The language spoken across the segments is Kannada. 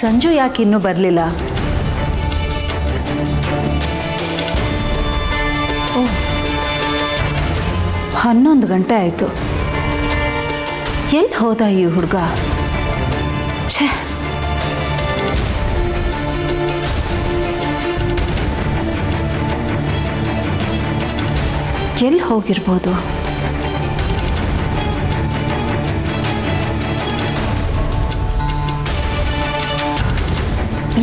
ಸಂಜು ಯಾಕೆ ಇನ್ನೂ ಬರಲಿಲ್ಲ? 11 ಗಂಟೆ ಆಯಿತು. ಎಲ್ಲಿ ಹೋದ ಈ ಹುಡುಗ? ಛೇ, ಎಲ್ಲಿ ಹೋಗಿರ್ಬೋದು?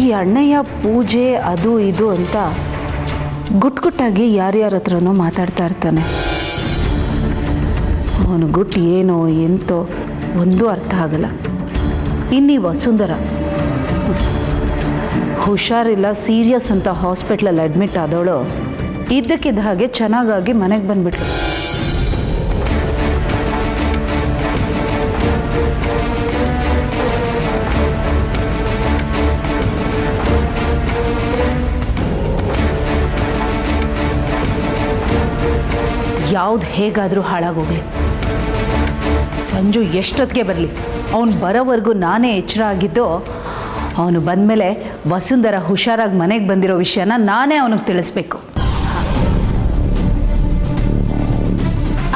ಈ ಅಣ್ಣಯ್ಯ ಪೂಜೆ ಅದು ಇದು ಅಂತ ಗುಟ್ಟಾಗಿ ಯಾರ್ಯಾರ ಹತ್ರನೋ ಮಾತಾಡ್ತಾ ಇರ್ತಾನೆ. ಅವನು ಗುಟ್ಟು ಏನೋ ಎಂತೋ ಒಂದೂ ಅರ್ಥ ಆಗಲ್ಲ. ಇನ್ನೀ ವಸುಂಧರ ಹುಷಾರಿಲ್ಲ, ಸೀರಿಯಸ್ ಅಂತ ಹಾಸ್ಪಿಟ್ಲಲ್ಲಿ ಅಡ್ಮಿಟ್ ಆದವಳು ಇದ್ದಕ್ಕಿದ್ದ ಹಾಗೆ ಚೆನ್ನಾಗಾಗಿ ಮನೆಗೆ ಬಂದ್ಬಿಟ್ಲು. ಯಾವ್ದು ಹೇಗಾದರೂ ಹಾಳಾಗೋಗ್ಲಿ, ಸಂಜು ಎಷ್ಟೊತ್ತಿಗೆ ಬರಲಿ, ಅವನು ಬರೋವರೆಗೂ ನಾನೇ ಎಚ್ಚರ ಆಗಿದ್ದು. ಅವನು ಬಂದಮೇಲೆ ವಸುಂಧರ ಹುಷಾರಾಗಿ ಮನೆಗೆ ಬಂದಿರೋ ವಿಷಯನ ನಾನೇ ಅವನಿಗೆ ತಿಳಿಸ್ಬೇಕು.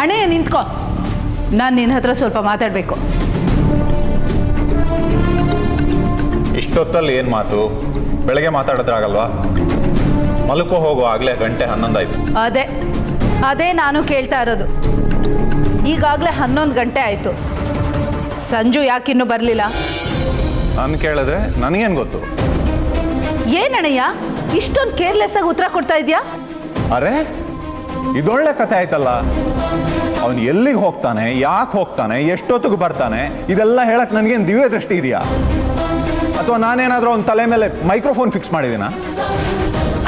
ಅಣ್ಣೇ ನಿಂತ್ಕೋ, ನಾನು ನಿನ್ನ ಹತ್ರ ಸ್ವಲ್ಪ ಮಾತಾಡಬೇಕು. ಇಷ್ಟೊತ್ತಲ್ಲಿ ಏನು ಮಾತು? ಬೆಳಗ್ಗೆ ಮಾತಾಡಿದ್ರಾಗಲ್ವಾ? ಮಲ್ಕೋ ಹೋಗೋ, ಆಗಲೇ ಗಂಟೆ 11 ಆಯಿತು. ಅದೇ ನಾನು ಕೇಳ್ತಾ ಇರೋದು. ಈಗಾಗಲೇ 11 ಗಂಟೆ ಆಯಿತು. ಸಂಜು ಯಾಕಿನ್ನೂ ಬರಲಿಲ್ಲ? ನಾನು ಕೇಳಿದ್ರೆ ನನಗೇನು ಗೊತ್ತು? ಏನಣ್ಣಯ್ಯ ಇಷ್ಟೊಂದು ಕೇರ್ಲೆಸ್ ಆಗಿ ಉತ್ತರ ಕೊಡ್ತಾ ಇದೆಯಾ? ಅರೆ, ಇದೊಳ್ಳೆ ಕತೆ ಆಯ್ತಲ್ಲ. ಅವನು ಎಲ್ಲಿಗೆ ಹೋಗ್ತಾನೆ, ಯಾಕೆ ಹೋಗ್ತಾನೆ, ಎಷ್ಟೊತ್ತಿಗೆ ಬರ್ತಾನೆ, ಇದೆಲ್ಲ ಹೇಳಕ್ ನನಗೇನು ದಿವ್ಯ ದೃಷ್ಟಿ ಇದೆಯಾ? ಅಥವಾ ನಾನೇನಾದರೂ ಅವನ ತಲೆ ಮೇಲೆ ಮೈಕ್ರೋಫೋನ್ ಫಿಕ್ಸ್ ಮಾಡಿದ್ದೀನಾ?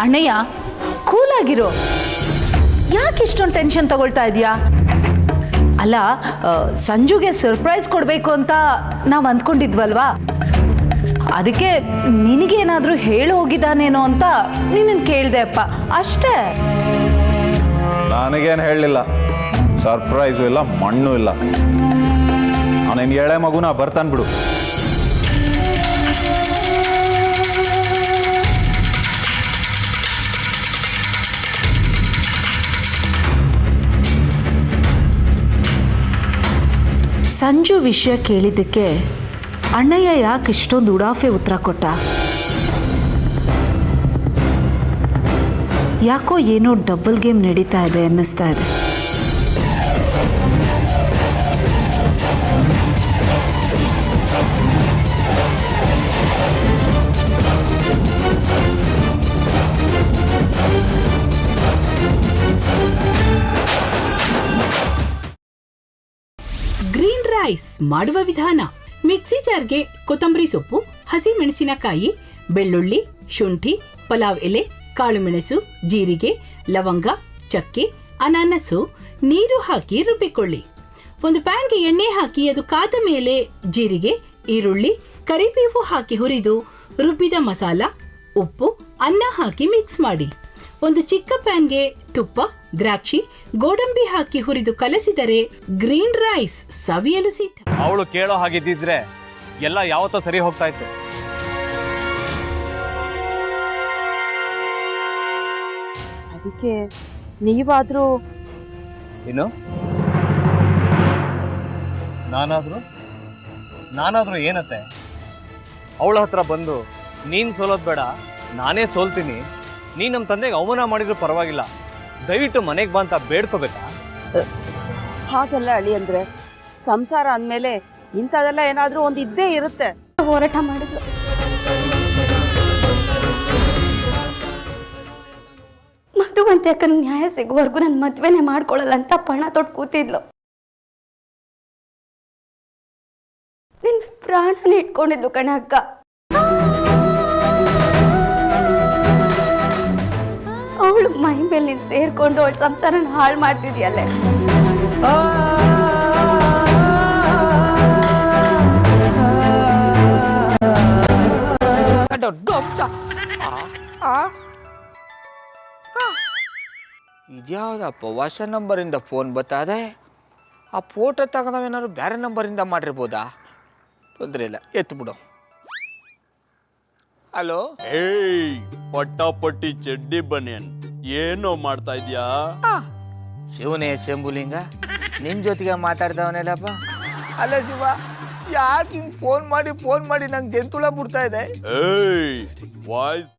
ಅಣ್ಣಯ್ಯ ಕೂಲಾಗಿರೋ, ಯಾಕೆ ಇಷ್ಟೊಂದು ಟೆನ್ಷನ್ ತಗೊಳ್ತಾ ಇದೆಯಾ? ಅಲ್ಲ, ಸಂಜುಗೆ ಸರ್ಪ್ರೈಸ್ ಕೊಡಬೇಕು ಅಂತ ನಾವು ಅಂದ್ಕೊಂಡಿದ್ವಲ್ವಾ, ಅದಕ್ಕೆ ನಿನಗೇನಾದರೂ ಹೇಳಿ ಹೋಗಿದ್ದಾನೇನೋ ಅಂತ ನಿನ್ನನ್ನು ಕೇಳಿದೆ ಅಪ್ಪ, ಅಷ್ಟೇ. ನನಗೇನು ಹೇಳಲಿಲ್ಲ, ಸರ್ಪ್ರೈಸು ಇಲ್ಲ, ಮಣ್ಣು ಇಲ್ಲ. ಅವನೇನು ಎಳೆ ಮಗುನ ಬರ್ತಾನೆ ಬಿಡು. ಸಂಜು ವಿಷಯ ಕೇಳಿದ್ದಕ್ಕೆ ಅಣ್ಣಯ್ಯ ಯಾಕೆ ಇಷ್ಟೊಂದು ಉಡಾಫೆ ಉತ್ತರ ಕೊಟ್ಟ? ಯಾಕೋ ಏನೋ ಡಬಲ್ ಗೇಮ್ ನಡೀತಾ ಇದೆ ಅನ್ನಿಸ್ತಾ ಇದೆ. ಗ್ರೀನ್ ರೈಸ್ ಮಾಡುವ ವಿಧಾನ: ಮಿಕ್ಸಿ ಜಾರ್ಗೆ ಕೊತ್ತಂಬರಿ ಸೊಪ್ಪು, ಹಸಿ ಮೆಣಸಿನಕಾಯಿ, ಬೆಳ್ಳುಳ್ಳಿ, ಶುಂಠಿ, ಪಲಾವ್ ಎಲೆ, ಕಾಳುಮೆಣಸು, ಜೀರಿಗೆ, ಲವಂಗ, ಚಕ್ಕೆ, ಅನಾನಸು, ನೀರು ಹಾಕಿ ರುಬ್ಬಿಕೊಳ್ಳಿ. ಒಂದು ಪ್ಯಾನ್ಗೆ ಎಣ್ಣೆ ಹಾಕಿ ಅದು ಕಾದ ಮೇಲೆ ಜೀರಿಗೆ, ಈರುಳ್ಳಿ, ಕರಿಬೇವು ಹಾಕಿ ಹುರಿದು ರುಬ್ಬಿದ ಮಸಾಲ, ಉಪ್ಪು, ಅನ್ನ ಹಾಕಿ ಮಿಕ್ಸ್ ಮಾಡಿ. ಒಂದು ಚಿಕ್ಕ ಪ್ಯಾನ್ಗೆ ತುಪ್ಪ, ದ್ರಾಕ್ಷಿ, ಗೋಡಂಬಿ ಹಾಕಿ ಹುರಿದು ಕಲಸಿದರೆ ಗ್ರೀನ್ ರೈಸ್ ಸವಿಯಲು ಸಿದ್ಧ. ಅವಳು ಕೇಳೋ ಹಾಗಿದ್ದಿದ್ರೆ ಎಲ್ಲ ಯಾವತ್ತೋ ಸರಿ ಹೋಗ್ತಾ ಇತ್ತು. ಅದಕ್ಕೆ ನೀವಾದ್ರೂ ಏನು? ನಾನಾದ್ರೂ ಏನತ್ತೆ? ಅವಳ ಹತ್ರ ಬಂದು ನೀನು ಸೋಲೋದು ಬೇಡ, ನಾನೇ ಸೋಲ್ತೀನಿ, ನೀನು ನಮ್ಮ ತಂದೆಗೆ ಅವಮಾನ ಮಾಡಿದ್ರು ಪರವಾಗಿಲ್ಲ, ದಯವಿಟ್ಟು ಮನೆಗೆ ಬಾ ಅಂತ ಬೇಡ್ಕೋಬೇಕಾ? ಹಾಗೆಲ್ಲ ಅಳಿ ಅಂದ್ರೆ ಸಂಸಾರ ಅಂದಮೇಲೆ ಇಂಥದೆಲ್ಲ ಏನಾದ್ರೂ ಒಂದು ಇದ್ದೇ ಇರುತ್ತೆ. ಹೋರಾಟ ಮಾಡಿದ್ಲು. ಮಧುವಂತೆ ಅಕ್ಕನ ನ್ಯಾಯ ಸಿಗುವವರೆಗೂ ನನ್ನ ಮದ್ವೆನೇ ಮಾಡ್ಕೊಳ್ಳಲ್ಲ ಅಂತ ಪಣ ತೊಟ್ಟು ಕೂತಿದ್ಲು. ನಿನ್ನ ಪ್ರಾಣನೇ ಇಟ್ಕೊಂಡಿದ್ಲು ಕಣ ಅಕ್ಕ. ಅವಳು ಮೈ ಮೇಲೆ ನೀನು ಸೇರ್ಕೊಂಡು ಅವಳ ಸಂಸಾರನ ಹಾಳು ಮಾಡ್ತಿದ್ಯಲ್ಲೇ. ಇದ್ಯಾವುದಪ್ಪ ಹೊಸ ನಂಬರಿಂದ ಫೋನ್ ಬರ್ತದೆ? ಆ ಫೋಟೋ ತಗೊಂಡವೇನಾದ್ರು ಬೇರೆ ನಂಬರಿಂದ ಮಾಡಿರ್ಬೋದಾ? ತೊಂದರೆ ಇಲ್ಲ, ಎತ್ತು ಬಿಡು. ಹಲೋ. ಏಯ್ ಪಟ್ಟಾಪಟ್ಟಿ ಚಡ್ಡಿ ಬನಿಯನ್ ಏನೋ ಮಾಡ್ತಾ ಇದ್ಯಾ? ಶಿವನೇ ಶಂಭುಲಿಂಗ ನಿನ್ ಜೊತೆಗೆ ಮಾತಾಡ್ತಾವನೇಲಪ್ಪ. ಅಲ್ಲ ಶಿವ, ಯಾಕೆ ಹಿಂಗ್ ಫೋನ್ ಮಾಡಿ ನಂಗೆ ಜಂತುಳ ಬಿಡ್ತಾ ಇದೆ? ಏಯ್ ವಾಯ್ಸ್